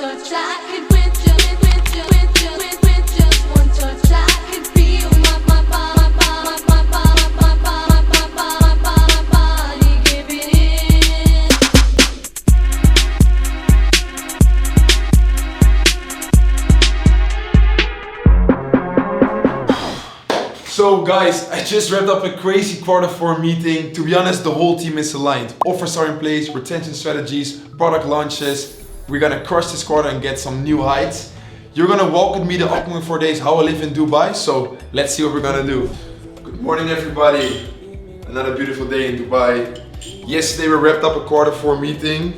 touch, I could with just one touch, I could feel my body giving in. So guys, I just wrapped up a crazy Q4 meeting. To be honest, the whole team is aligned. Offers are in place, retention strategies, product launches. We're gonna crush this quarter and get some new heights. You're gonna walk with me the upcoming 4 days how I live in Dubai. So let's see what we're gonna do. Good morning everybody. Another beautiful day in Dubai. Yesterday we wrapped up a Q4 meeting.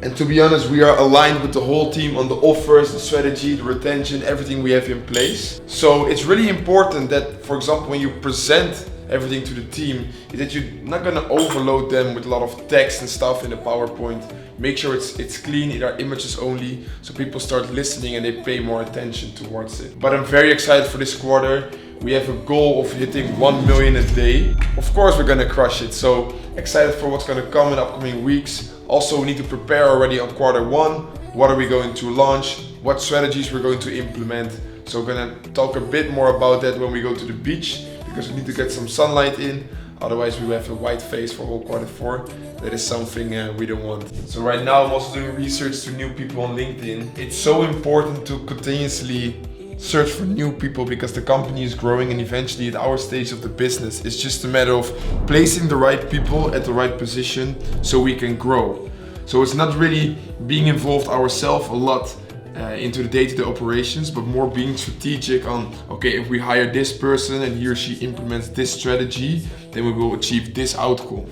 And to be honest, we are aligned with the whole team on the offers, the strategy, the retention, everything we have in place. So it's really important that, for example, when you present everything to the team, is that you're not gonna overload them with a lot of text and stuff in the PowerPoint. Make sure it's clean, it are images only, so people start listening and they pay more attention towards it. But I'm very excited for this quarter. We have a goal of hitting 1 million a day. Of course, we're gonna crush it. So excited for what's gonna come in the upcoming weeks. Also, we need to prepare already on Q1. What are we going to launch? What strategies we're going to implement? So we're gonna talk a bit more about that when we go to the beach, because we need to get some sunlight in. Otherwise, we will have a white face for whole Q4. That is something we don't want. So right now, I'm also doing research to new people on LinkedIn. It's so important to continuously search for new people because the company is growing, and eventually at our stage of the business, it's just a matter of placing the right people at the right position so we can grow. So it's not really being involved ourselves a lot into the day-to-day operations, but more being strategic on, okay, if we hire this person and he or she implements this strategy, then we will achieve this outcome.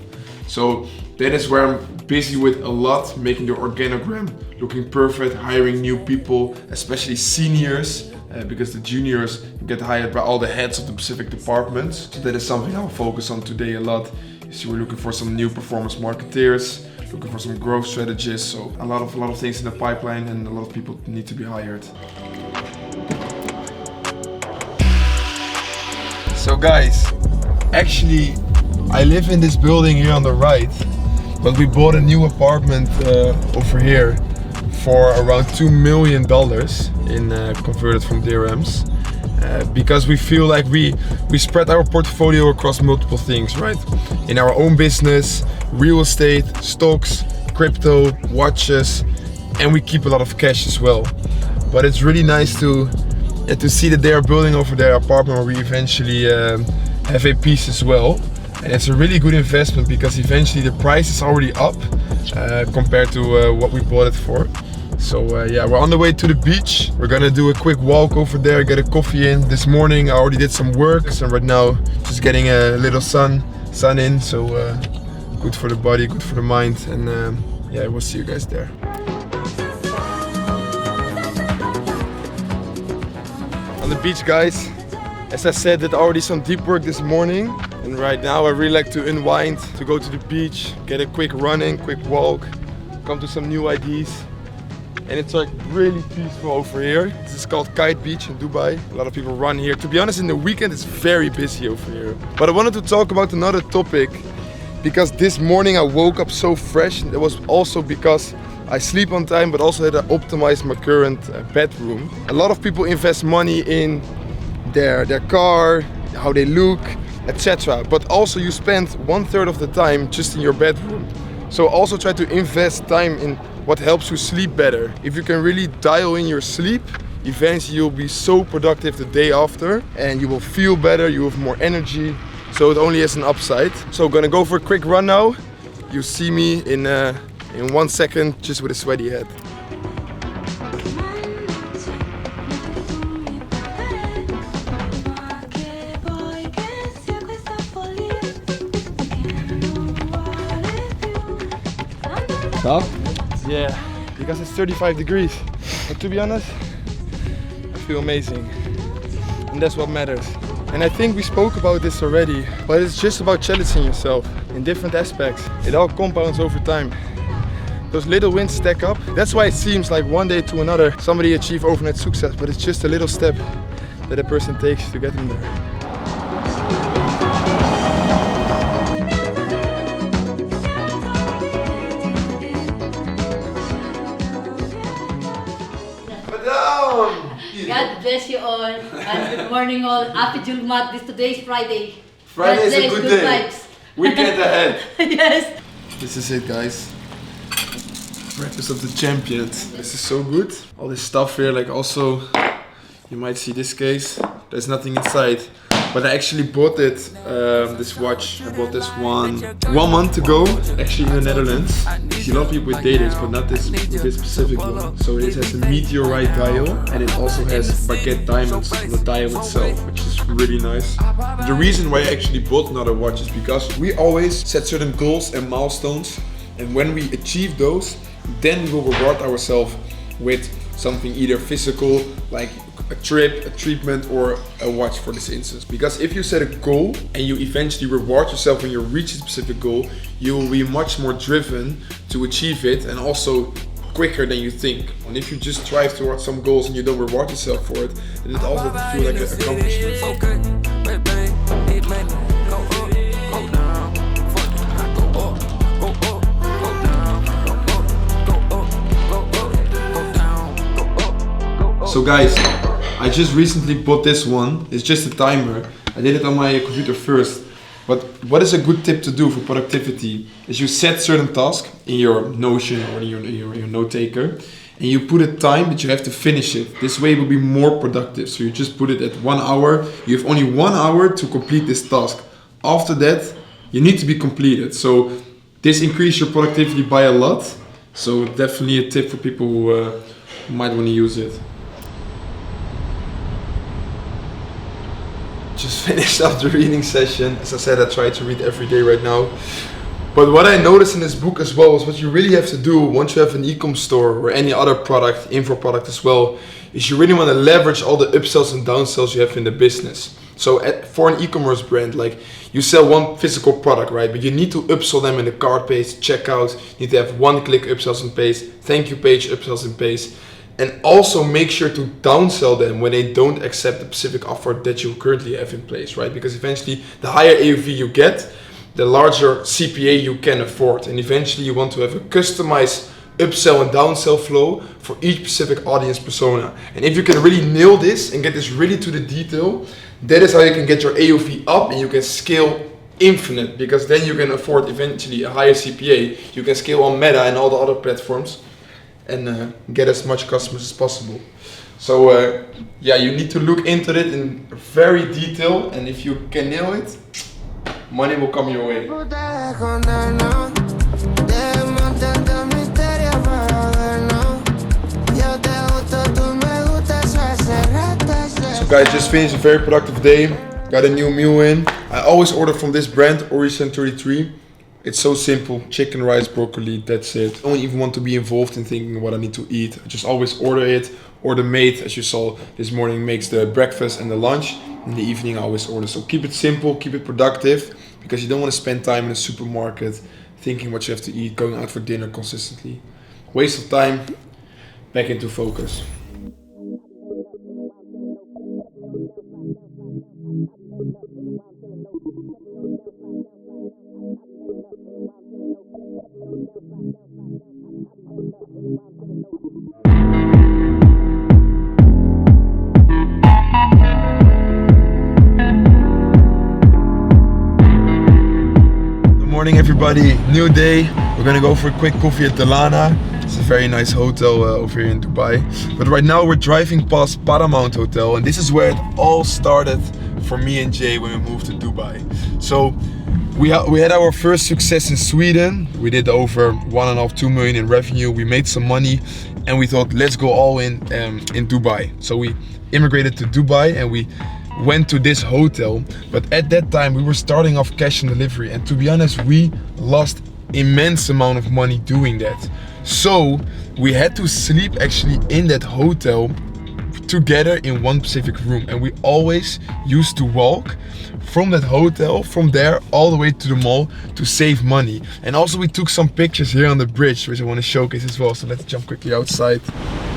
So that is where I'm busy with a lot, making the organogram looking perfect, hiring new people, especially seniors, because the juniors get hired by all the heads of the specific departments. So that is something I'll focus on today a lot. So we're looking for some new performance marketeers, looking for some growth strategists. So a lot of things in the pipeline, and a lot of people need to be hired. So guys, actually I live in this building here on the right, but we bought a new apartment over here for around $2 million in converted from dirhams, because we feel like we spread our portfolio across multiple things, right? In our own business, real estate, stocks, crypto, watches, and we keep a lot of cash as well. But it's really nice to see that they are building over their apartment where we eventually have a piece as well. And it's a really good investment because eventually the price is already up compared to what we bought it for. So yeah, we're on the way to the beach. We're gonna do a quick walk over there, get a coffee in. This morning I already did some work, so right now just getting a little sun in. So good for the body, good for the mind, and yeah, we'll see you guys there. On the beach, guys. As I said, did already some deep work this morning, and right now I really like to unwind, to go to the beach, get a quick running, quick walk, come to some new ideas. And it's like really peaceful over here. This is called Kite Beach in Dubai. A lot of people run here. To be honest, in the weekend it's very busy over here. But I wanted to talk about another topic, because this morning I woke up so fresh. And it was also because I sleep on time, but also had to optimize my current bedroom. A lot of people invest money in their car, how they look, etc. But also you spend 1/3 of the time just in your bedroom. So also try to invest time in what helps you sleep better. If you can really dial in your sleep, eventually you'll be so productive the day after, and you will feel better, you have more energy. So it only has an upside. So gonna go for a quick run now. You see me in 1 second, just with a sweaty head. Stop? Yeah, because it's 35 degrees. But to be honest, I feel amazing. And that's what matters. And I think we spoke about this already, but it's just about challenging yourself in different aspects. It all compounds over time. Those little wins stack up. That's why it seems like one day to another somebody achieve overnight success, but it's just a little step that a person takes to get them there. God bless you all. And good morning all. Happy Julmat. This today's Friday. Friday is a Bless, good day. vibes. Weekend ahead. Yes. This is it, guys. Breakfast of the champions. This is so good. All this stuff here, like also, you might see this case. There's nothing inside. But I actually bought it, this watch. I bought this one month ago, actually in the Netherlands. I see a lot of people with daters, but not this specific one. So it has a meteorite dial, and it also has baguette diamonds on the dial itself, which is really nice. The reason why I actually bought another watch is because we always set certain goals and milestones, and when we achieve those, then we will reward ourselves with something either physical, like a trip, a treatment, or a watch for this instance. Because if you set a goal and you eventually reward yourself when you reach a specific goal, you will be much more driven to achieve it, and also quicker than you think. And if you just strive towards some goals and you don't reward yourself for it, then it also doesn't feel like an accomplishment. So guys, I just recently bought this one. It's just a timer. I did it on my computer first. But what is a good tip to do for productivity is you set certain tasks in your Notion or in your note taker, and you put a time that you have to finish it. This way it will be more productive. So you just put it at 1 hour. You have only 1 hour to complete this task. After that, you need to be completed. So this increases your productivity by a lot. So definitely a tip for people who might want to use it. Just finished up the reading session. As I said, I try to read every day right now. But what I noticed in this book as well is what you really have to do once you have an ecom store or any other product, info product as well, is you really want to leverage all the upsells and downsells you have in the business. So for an e-commerce brand, like you sell one physical product, right? But you need to upsell them in the cart page, checkout. You need to have one-click upsells and pays, thank you page upsells and pays. And also make sure to downsell them when they don't accept the specific offer that you currently have in place, right? Because eventually the higher AOV you get, the larger CPA you can afford. And eventually you want to have a customized upsell and downsell flow for each specific audience persona. And if you can really nail this and get this really to the detail, that is how you can get your AOV up and you can scale infinite, because then you can afford eventually a higher CPA. You can scale on Meta and all the other platforms and get as much customers as possible. So yeah, you need to look into it in very detail, and if you can nail it, money will come your way. So guys, just finished a very productive day. Got a new meal in. I always order from this brand, Orison 33. It's so simple, chicken, rice, broccoli, that's it. I don't even want to be involved in thinking what I need to eat. I just always order it, or the maid, as you saw this morning, makes the breakfast and the lunch. In the evening I always order. So keep it simple, keep it productive, because you don't want to spend time in a supermarket thinking what you have to eat, going out for dinner consistently. Waste of time, back into focus. Good morning everybody, new day. We're gonna go for a quick coffee at Delana. It's a very nice hotel over here in Dubai. But right now we're driving past Paramount Hotel, and this is where it all started for me and Jay when we moved to Dubai. So we had our first success in Sweden. We did over 1.5–2 million in revenue. We made some money and we thought, let's go all in Dubai. So we immigrated to Dubai and we went to this hotel. But at that time we were starting off cash on delivery, and to be honest, we lost immense amount of money doing that. So we had to sleep actually in that hotel together in one specific room, and we always used to walk from that hotel, from there all the way to the mall to save money. And also we took some pictures here on the bridge, which I want to showcase as well. So let's jump quickly outside.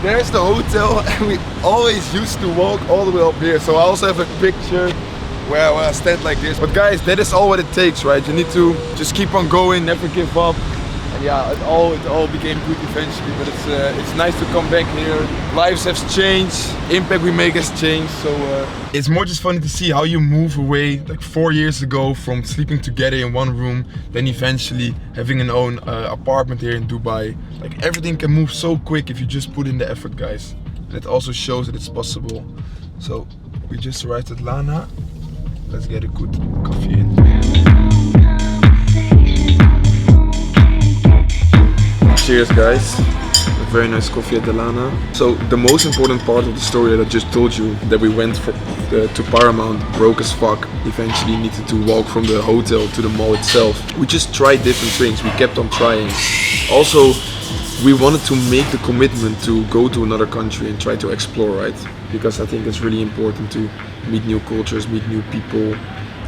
There's the hotel, and we always used to walk all the way up here. So I also have a picture where I stand like this. But guys, that is all what it takes, right? You need to just keep on going, never give up, And yeah, it all became good eventually. But it's nice to come back here. Lives have changed, impact we make has changed. So it's more just funny to see how you move away like 4 years ago from sleeping together in one room, then eventually having an own apartment here in Dubai. Like everything can move so quick if you just put in the effort, guys. And it also shows that it's possible. So we just arrived at Lana. Let's get a good coffee in. Cheers, guys. A very nice coffee at the Lana. So the most important part of the story that I just told you, that we went to Paramount, broke as fuck, eventually needed to walk from the hotel to the mall itself. We just tried different things, we kept on trying. Also, we wanted to make the commitment to go to another country and try to explore, right? Because I think it's really important to meet new cultures, meet new people.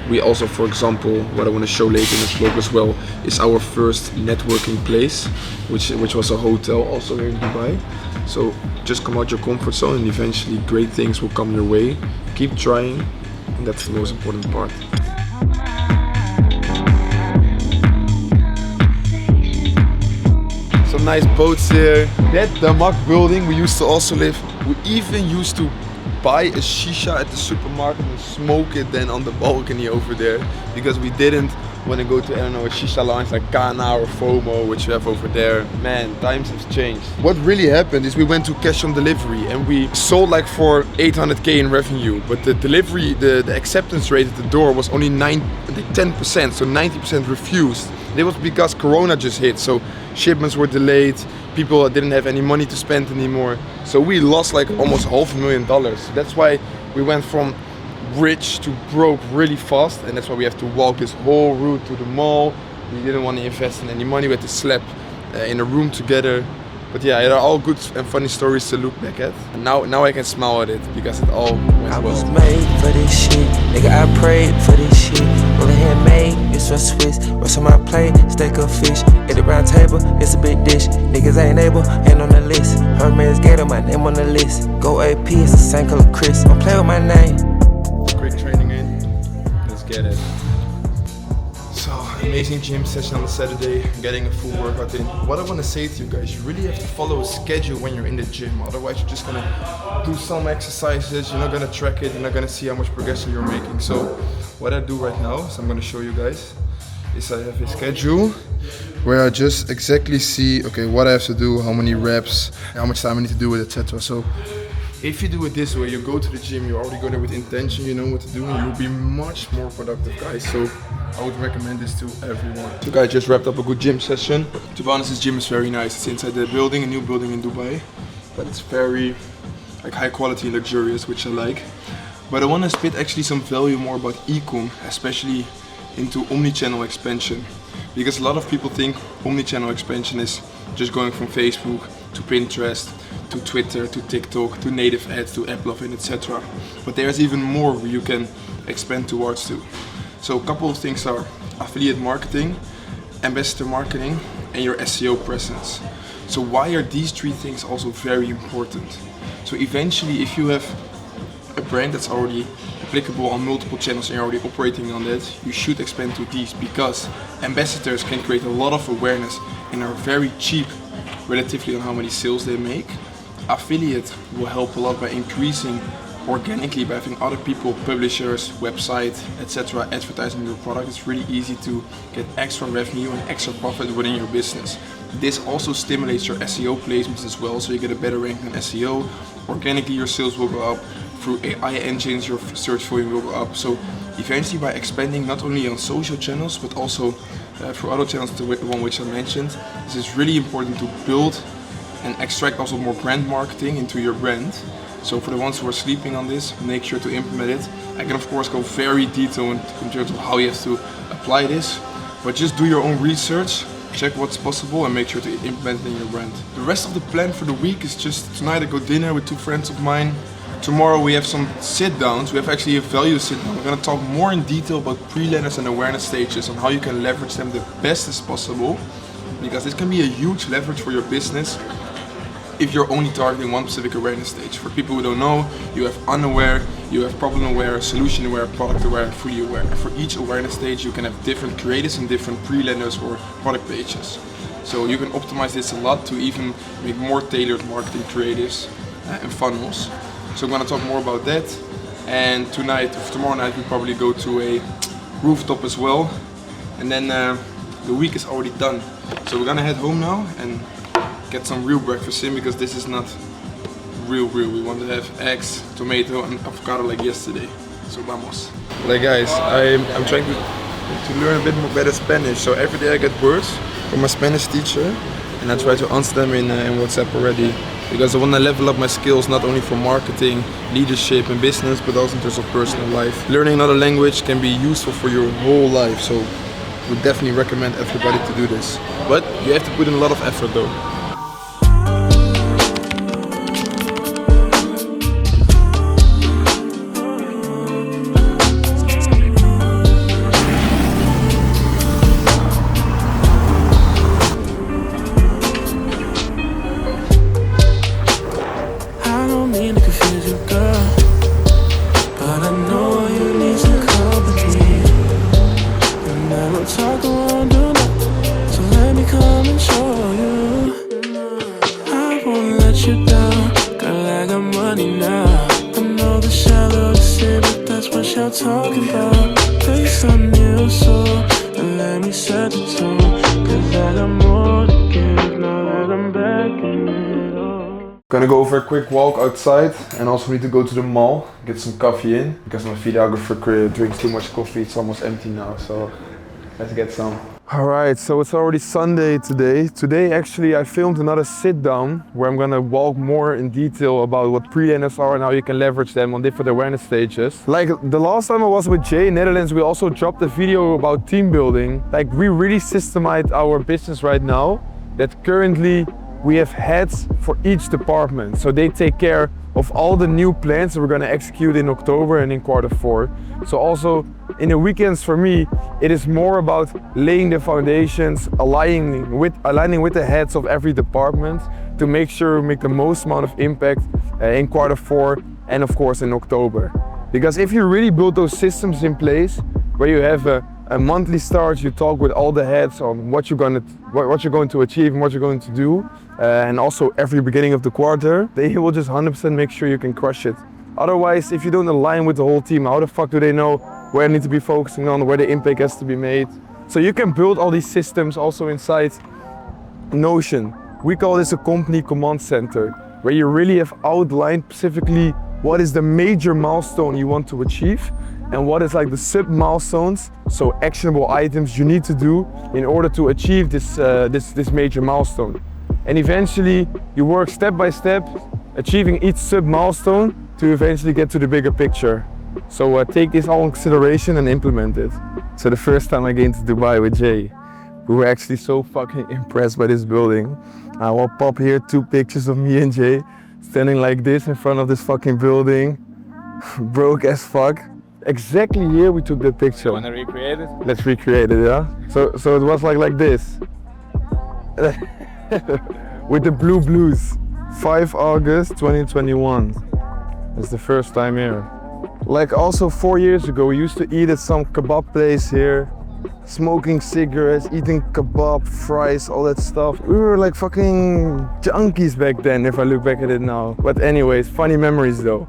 We also, for example, what I want to show later in this vlog as well, is our first networking place, which was a hotel also here in Dubai. So just come out your comfort zone and eventually great things will come your way. Keep trying, and that's the most important part. Some nice boats here. That Damak building we used to also live. We even used to buy a shisha at the supermarket and smoke it then on the balcony over there, because we didn't want to go to, I don't know, a shisha lounge like Kana or FOMO, which you have over there. Man, times have changed. What really happened is we went to cash on delivery and we sold like for 800k in revenue, but the delivery, the acceptance rate at the door was only 10%, so 90% refused. It was because Corona just hit, so shipments were delayed, people didn't have any money to spend anymore. So we lost like almost $500,000. That's why we went from rich to broke really fast, and that's why we have to walk this whole route to the mall. We didn't want to invest in any money, we had to sleep in a room together. But yeah, they're all good and funny stories to look back at. And now I can smile at it because it all went well. I was made for this shit, nigga, I prayed for this shit. Rolling handmade, it's from Swiss. Rest on my plate, steak of fish. At the round table, it's a big dish. Niggas ain't able, ain't on the list. Hermes Gator, my name on the list. Go AP, it's the same color Chris. Don't play with my name. Quick training in. Let's get it. So, amazing gym session on the Saturday, getting a full workout in. What I want to say to you guys, you really have to follow a schedule when you're in the gym. Otherwise, you're just gonna do some exercises, you're not gonna track it, you're not gonna see how much progression you're making. So, what I do right now, is I'm gonna show you guys, is I have a schedule where I just exactly see, okay, what I have to do, how many reps, how much time I need to do it, etc. So, if you do it this way, you go to the gym, you already go there with intention, you know what to do, and you'll be much more productive, guys. So I would recommend this to everyone. So guys, just wrapped up a good gym session. To be honest, this gym is very nice. It's inside the building, a new building in Dubai, but it's very like high quality and luxurious, which I like. But I want to spit actually some value more about ecom, especially into omni-channel expansion. Because a lot of people think omni-channel expansion is just going from Facebook to Pinterest, to Twitter, to TikTok, to native ads, to AppLovin, etc. But there's even more where you can expand towards to. So a couple of things are affiliate marketing, ambassador marketing, and your SEO presence. So why are these three things also very important? So eventually, if you have a brand that's already applicable on multiple channels and you're already operating on that, you should expand to these, because ambassadors can create a lot of awareness and are very cheap relatively on how many sales they make. Affiliate will help a lot by increasing organically, by having other people, publishers, website, etc. advertising your product. It's really easy to get extra revenue and extra profit within your business. This also stimulates your SEO placements as well, so you get a better rank in SEO. Organically, your sales will go up. Through AI engines, your search volume will go up. So eventually, by expanding not only on social channels, but also through other channels, the one which I mentioned, this is really important to build and extract also more brand marketing into your brand. So for the ones who are sleeping on this, make sure to implement it. I can of course go very detailed in terms of how you have to apply this, but just do your own research, check what's possible, and make sure to implement it in your brand. The rest of the plan for the week is just tonight I go dinner with two friends of mine. Tomorrow we have some sit-downs. We have actually a value sit-down. We're going to talk more in detail about pre-learners and awareness stages and how you can leverage them the best as possible, because this can be a huge leverage for your business if you're only targeting one specific awareness stage. For people who don't know, you have unaware, you have problem aware, solution aware, product aware, and fully aware. And for each awareness stage, you can have different creatives and different pre-learners or product pages. So you can optimize this a lot to even make more tailored marketing creatives and funnels. So I'm gonna talk more about that. And tomorrow night, we probably go to a rooftop as well. And then the week is already done. So we're gonna head home now and get some real breakfast in, because this is not real. We want to have eggs, tomato and avocado like yesterday. So vamos. Like guys, I'm trying to learn a bit more better Spanish. So every day I get words from my Spanish teacher, and I try to answer them in WhatsApp already. Because I want to level up my skills not only for marketing, leadership and business, but also in terms of personal life. Learning another language can be useful for your whole life, so I would definitely recommend everybody to do this. But you have to put in a lot of effort though. Talking about place on you, so let me set the tone, 'cause I got more to give now that I'm back in it all. Gonna go for a quick walk outside, and also need to go to the mall, get some coffee in, because my videographer drinks too much coffee. It's almost empty now, so let's get some. Alright, so it's already Sunday today. Today actually I filmed another sit down where I'm gonna walk more in detail about what pre-learners are and how you can leverage them on different awareness stages. Like the last time I was with Jay in Netherlands, we also dropped a video about team building. Like we really systemize our business right now, that currently we have heads for each department. So they take care of all the new plans that we're gonna execute in October and in Q4. So also in the weekends for me, it is more about laying the foundations, aligning with the heads of every department to make sure we make the most amount of impact in Q4 and of course in October. Because if you really build those systems in place where you have a monthly start, you talk with all the heads on what you're going to achieve and what you're going to do, and also every beginning of the quarter, they will just 100% make sure you can crush it. Otherwise, if you don't align with the whole team, how the fuck do they know where they need to be focusing on, where the impact has to be made? So you can build all these systems also inside Notion. We call this a company command center, where you really have outlined specifically what is the major milestone you want to achieve and what is like the sub milestones, so actionable items you need to do in order to achieve this major milestone. And eventually you work step by step, achieving each sub milestone to eventually get to the bigger picture. So take this all in consideration and implement it. So the first time I came to Dubai with Jay, we were actually so fucking impressed by this building. I will pop here 2 pictures of me and Jay standing like this in front of this fucking building, broke as fuck. Exactly here we took that picture. Wanna recreate it? Let's recreate it, yeah? So it was like this. With the blue blues. 5 August 2021. It's the first time here. Like also 4 years ago, we used to eat at some kebab place here, smoking cigarettes, eating kebab, fries, all that stuff. We were like fucking junkies back then, if I look back at it now. But anyways, funny memories though.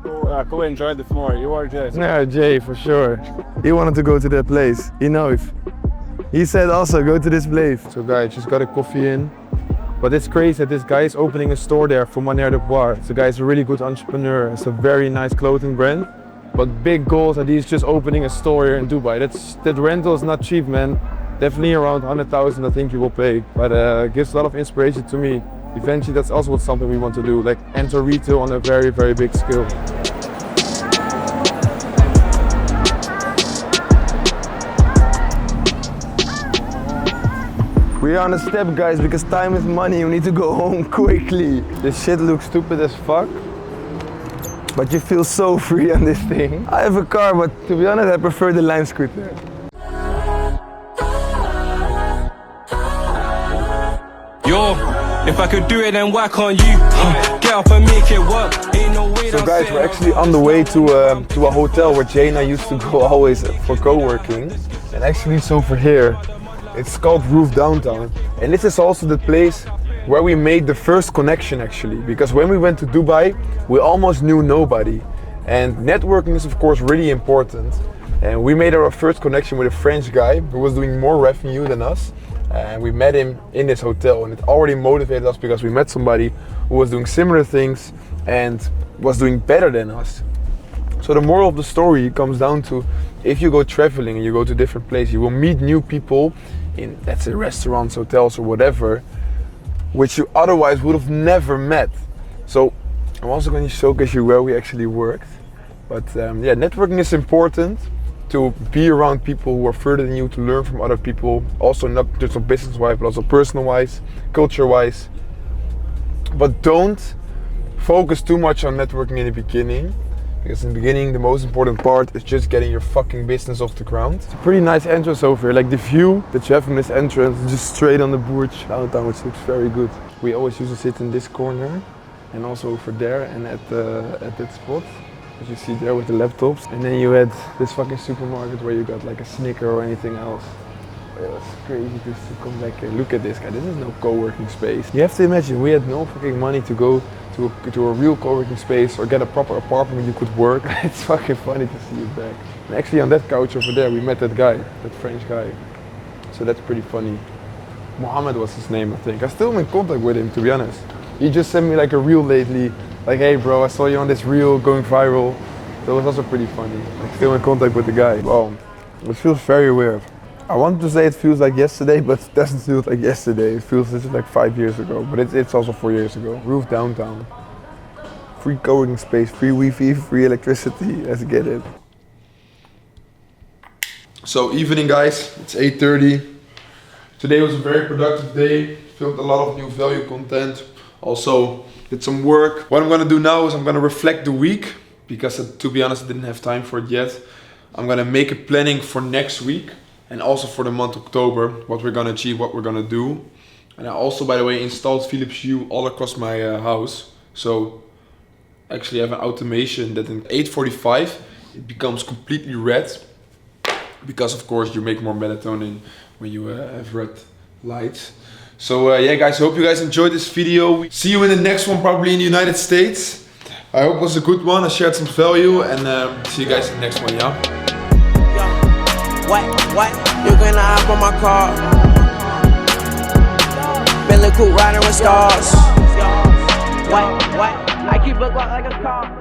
Go enjoy the floor. You are Jay. Yeah, Jay, for sure. He wanted to go to that place. He knows. He said also, go to this place. So guys, just got a coffee in. But it's crazy that this guy is opening a store there for Manière de Boire. So guy is a really good entrepreneur. It's a very nice clothing brand. But big goals, and he's just opening a store here in Dubai. That rental is not cheap, man. Definitely around 100,000 I think you will pay. But gives a lot of inspiration to me. Eventually that's also something we want to do, like enter retail on a very, very big scale. We are on a step, guys, because time is money. We need to go home quickly. This shit looks stupid as fuck, but you feel so free on this thing. I have a car, but to be honest, I prefer the Lime scooter. Yo, if I could do it, then why can't you? Get up and make it work. Ain't no way. So guys, we're actually on the way to a hotel where Jay and I used to go always for co-working. And actually it's over here. It's called Roof Downtown. And this is also the place where we made the first connection actually. Because when we went to Dubai, we almost knew nobody. And networking is of course really important. And we made our first connection with a French guy who was doing more revenue than us. And we met him in this hotel, and it already motivated us because we met somebody who was doing similar things and was doing better than us. So the moral of the story comes down to, if you go traveling and you go to different places, you will meet new people in, let's say, restaurants, hotels or whatever, which you otherwise would have never met. So I'm also going to showcase you where we actually worked. But yeah, networking is important, to be around people who are further than you, to learn from other people, also not just on business-wise, but also personal-wise, culture-wise. But don't focus too much on networking in the beginning, because in the beginning the most important part is just getting your fucking business off the ground. It's a pretty nice entrance over here, like the view that you have from this entrance is just straight on the Burj downtown, which looks very good. We always used to sit in this corner, and also over there, and at that spot as you see there with the laptops. And then you had this fucking supermarket where you got like a Snicker or anything else. It was crazy just to come back and look at this guy. This is no co-working space. You have to imagine, we had no fucking money to go to a real co-working space or get a proper apartment where you could work. It's fucking funny to see it back. And actually on that couch over there we met that guy, that French guy. So that's pretty funny. Mohammed was his name, I think. I'm still in contact with him, to be honest. He just sent me like a reel lately. Like, hey bro, I saw you on this reel going viral. So it was also pretty funny. Like, still in contact with the guy. Wow, it feels very weird. I wanted to say it feels like yesterday, but it doesn't feel like yesterday. It feels like 5 years ago, but it's also 4 years ago. Roof Downtown. Free co-working space, free Wi-Fi, free electricity. Let's get it. So evening guys, it's 8:30. Today was a very productive day. Filmed a lot of new value content. Also did some work. What I'm gonna do now is I'm gonna reflect the week, because to be honest I didn't have time for it yet. I'm gonna make a planning for next week and also for the month October, what we're gonna achieve, what we're gonna do. And I also, by the way, installed Philips Hue all across my house. So actually I have an automation that in 8:45 it becomes completely red, because of course you make more melatonin when you have red lights. So yeah guys, I hope you guys enjoyed this video. See you in the next one, probably in the United States. I hope it was a good one, I shared some value, and see you guys in the next one, yeah? What? You gonna hop on my car? Bentley coupe riding with stars. What? I keep look like a car.